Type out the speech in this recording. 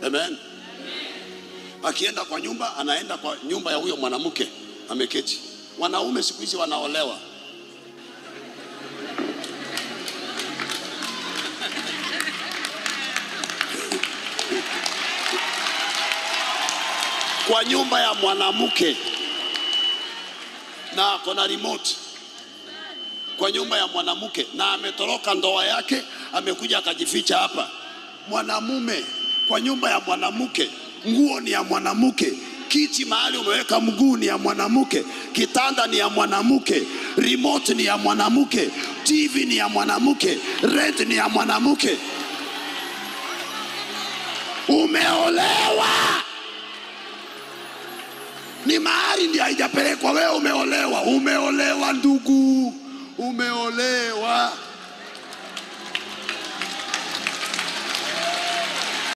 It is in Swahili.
Amen. Akienda kwa nyumba, anaenda kwa nyumba ya huyo mwanamke ameketi. Wanaume siku hizi wanaolewa. Kwa nyumba ya mwanamke na akona remote. Kwa nyumba ya mwanamke na ametoroka ndoa yake, amekuja akajificha hapa. Mwanamume kwa nyumba ya mwanamke, nguo ni ya mwanamke, kiti mahali umeweka mguu ni ya mwanamke, kitanda ni ya mwanamke, remote ni ya mwanamke, TV ni ya mwanamke, rent ni ya mwanamke. Umeolewa. Ni mahali ndio haijapelekwa, wewe umeolewa. Umeolewa ndugu, umeolewa.